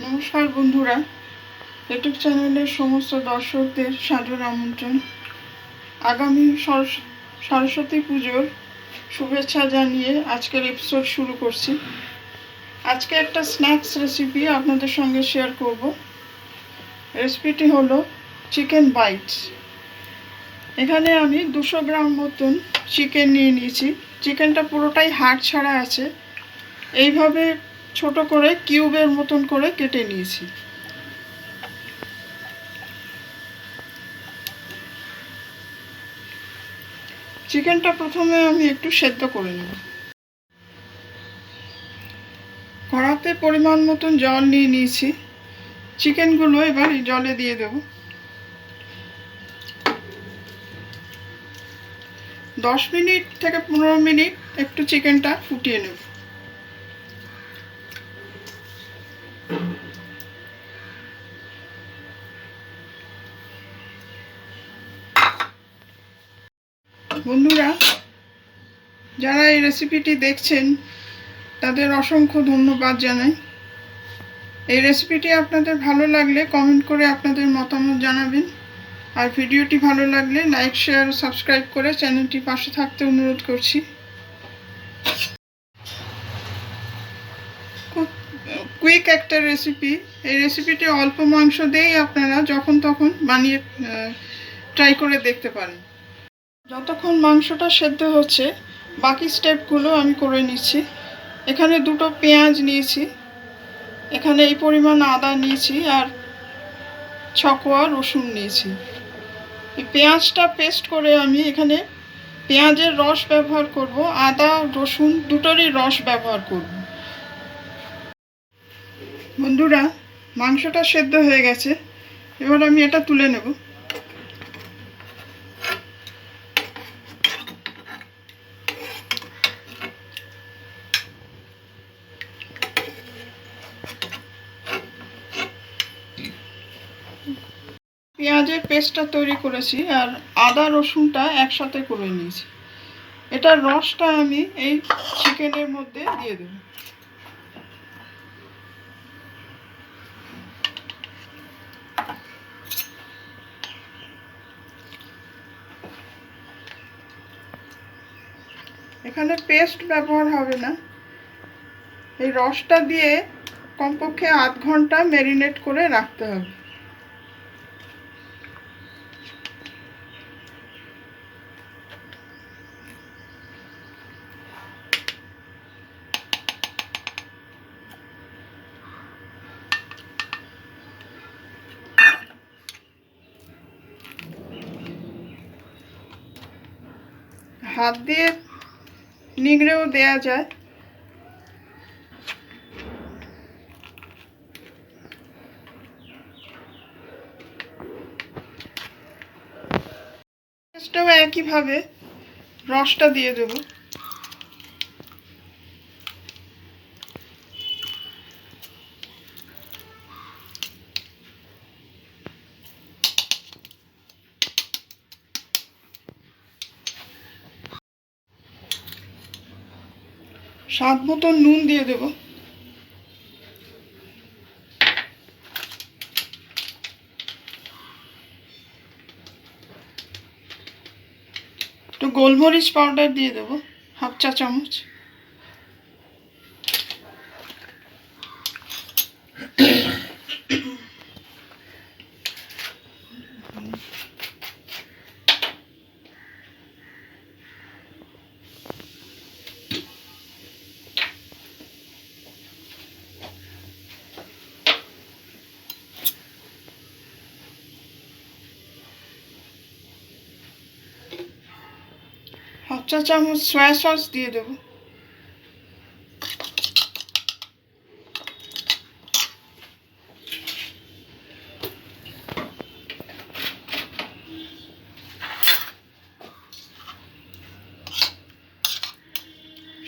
নমস্কার বন্ধুরা, ইউটিউব চ্যানেলের সমস্ত দর্শকদের সাদর আমন্ত্রণ। আগামী সরস্বতী পুজোর শুভেচ্ছা জানিয়ে আজকের এপিসোড শুরু করছি। আজকে একটা স্ন্যাক্স রেসিপি আপনাদের সঙ্গে শেয়ার করব। রেসিপিটি হলো চিকেন বাইটস। এখানে আমি 200 গ্রাম মতন চিকেন নিয়ে নিয়েছি। চিকেনটা পুরোটাই হাড় ছাড়া আছে। এইভাবে ছোট করে কিউবের মতন করে কেটে নিয়েছি। চিকেনটা প্রথমে আমি একটু সেদ্ধ করে নেব। কড়াতে পরিমাণ মতন জল নিয়ে নিয়েছি। চিকেনগুলো এবার এই জলে দিয়ে দেব। 10 মিনিট থেকে 15 মিনিট একটু চিকেনটা ফুটিয়ে নেব। বন্ধুরা, যারা এই রেসিপিটি দেখছেন তাদের অসংখ্য ধন্যবাদ জানাই। এই রেসিপিটি আপনাদের ভালো লাগলে কমেন্ট করে আপনাদের মতামত জানাবেন। আর ভিডিওটি ভালো লাগলে লাইক, শেয়ার ও সাবস্ক্রাইব করে চ্যানেলটির পাশে থাকতে অনুরোধ করছি। খুব কুইক একটা রেসিপি। এই রেসিপিটি অল্প মাংস দিয়েই আপনারা যখন তখন বানিয়ে ট্রাই করে দেখতে পারেন। যতক্ষণ মাংসটা সেদ্ধ হচ্ছে বাকি স্টেপগুলো আমি করে নিচ্ছি। এখানে 2টো পেঁয়াজ নিয়েছি, এখানে এই পরিমাণ আদা নিয়েছি, আর 6 কোয়া রসুন নিয়েছি। এই পেঁয়াজটা পেস্ট করে আমি এখানে পেঁয়াজের রস ব্যবহার করব, আদা রসুন দুটোরই রস ব্যবহার করব। বন্ধুরা, মাংসটা সেদ্ধ হয়ে গেছে, এবার আমি এটা তুলে নেব। পেঁয়াজের পেস্টটা তৈরি করেছি আর আদা রসুনটা একসাথে করে নিয়েছি। এটার রসটা আমি এই চিকেনের মধ্যে দিয়ে দেব। এখানে পেস্ট ব্যবহার হবে না। এই রসটা দিয়ে কমপক্ষে আধ ঘন্টা ম্যারিনেট করে রাখতে হবে। হাত দিয়ে নিংড়েও দেয়া যায়। পেস্টটাও একইভাবে রসটা দিয়ে দেব। স্বাদ মতন নুন দিয়ে দেব। একটু গোলমরিচ পাউডার দিয়ে দেব, 1/2 চা চামচ। হাফ চা চামচ সয়া সস দিয়ে দেব।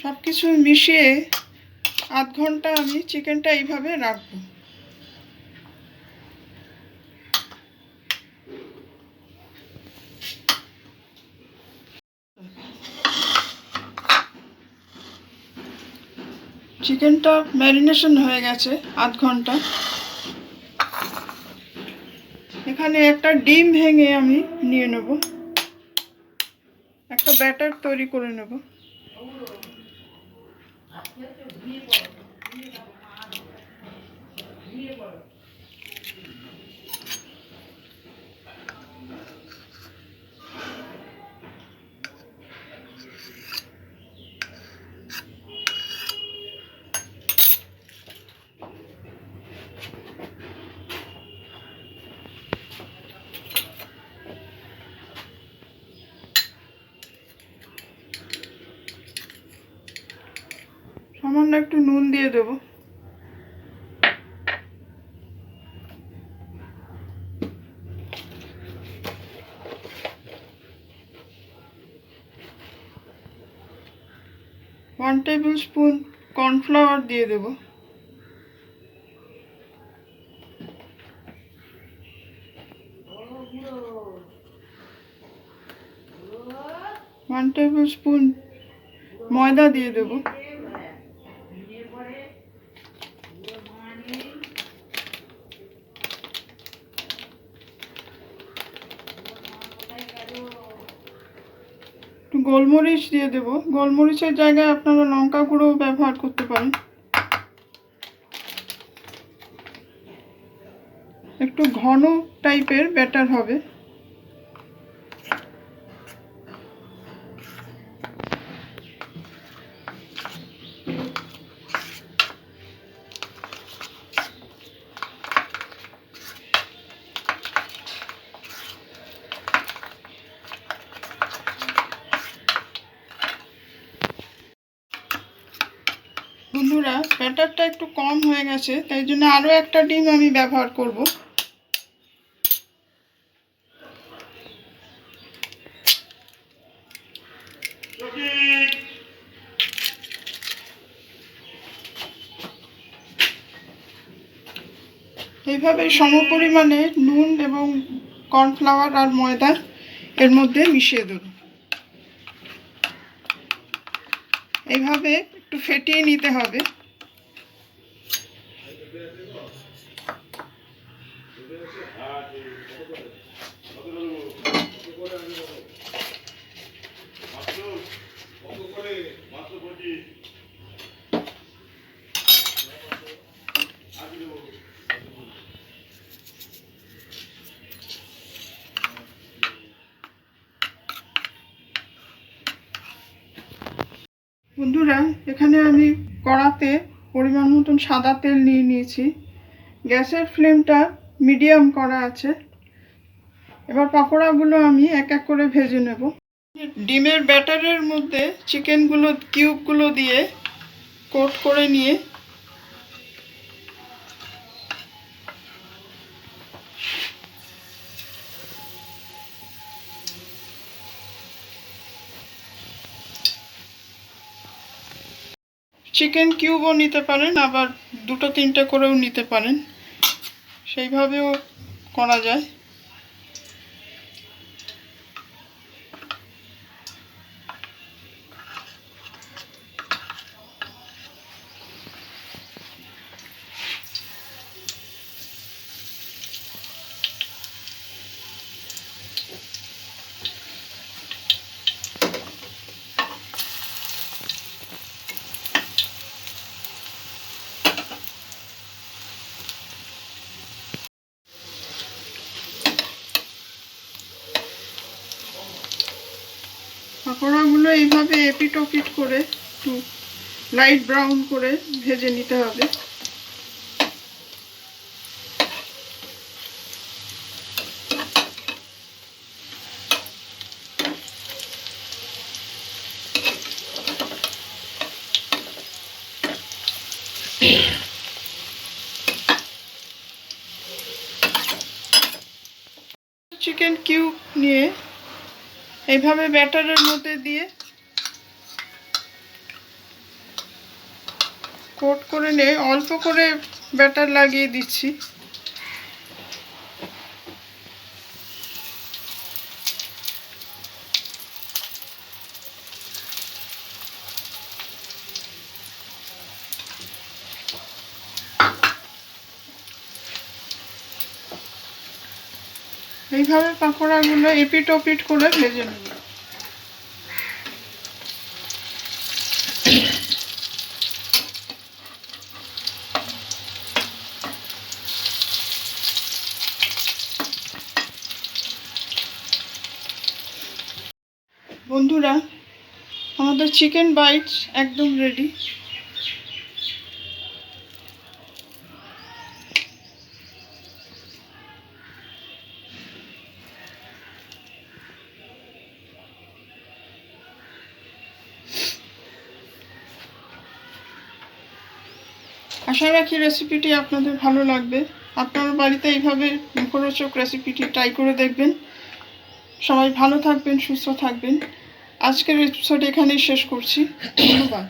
সব কিছু মিশিয়ে আধ ঘন্টা আমি চিকেনটা এইভাবে রাখবো। চিকেনটা ম্যারিনেশন হয়ে গেছে আধ ঘন্টা। এখানে একটা ডিম ভেঙে আমি নিয়ে নেব, একটা ব্যাটার তৈরি করে নেব। সামান্য একটু নুন দিয়ে দেব। ওয়ান টেবিল স্পুন কর্নফ্লাওয়ার দিয়ে দেব। ওয়ান টেবিল স্পুন ময়দা দিয়ে দেব। একটু গোলমরিচ দিয়ে দেব। গোলমরিচের জায়গায় আপনারা লঙ্কা গুঁড়ো ব্যবহার করতে পারেন। একটু ঘন টাইপের ব্যাটার হবে। বন্ধুরা, ব্যাটারটা একটু কম হয়ে গেছে, তাই জন্য আরও একটা ডিম আমি ব্যবহার করব। এইভাবে সমপরিমাণে নুন এবং কর্নফ্লাওয়ার আর ময়দা এর মধ্যে মিশিয়ে দেব। এইভাবে একটু ফেটিয়ে নিতে হবে। বন্ধুরা, এখানে আমি কড়াতে পরিমাণ মতন সাদা তেল নিয়ে নিয়েছি। গ্যাসের ফ্লেমটা মিডিয়াম করা আছে। এবার পকোড়াগুলো আমি এক এক করে ভেজে নেব। ডিমের ব্যাটারের মধ্যে চিকেনগুলো কিউবগুলো দিয়ে কোট করে নিয়ে চিকেন কিউবও নিতে পারেন, আবার দুটো তিনটে করেও নিতে পারেন, সেইভাবেও করা যায়। পকোড়াগুলো এইভাবে এপিট ওপিট করে একটু লাইট ব্রাউন করে ভেজে নিতে হবে। চিকেন কিউব নিয়ে এইভাবে ব্যাটারের মধ্যে দিয়ে কোট করে নিয়ে অল্প করে ব্যাটার লাগিয়ে দিচ্ছি। এইভাবে পাকোড়াগুলো এপিট ওপিট করে ভেজে নেব। বন্ধুরা, আমাদের চিকেন বাইটস একদম রেডি। আশা রাখি রেসিপিটি আপনাদের ভালো লাগবে। আপনারা বাড়িতে এইভাবে মুখরোচক রেসিপিটি ট্রাই করে দেখবেন। সবাই ভালো থাকবেন, সুস্থ থাকবেন। আজকের এপিসোড এখানেই শেষ করছি। ধন্যবাদ।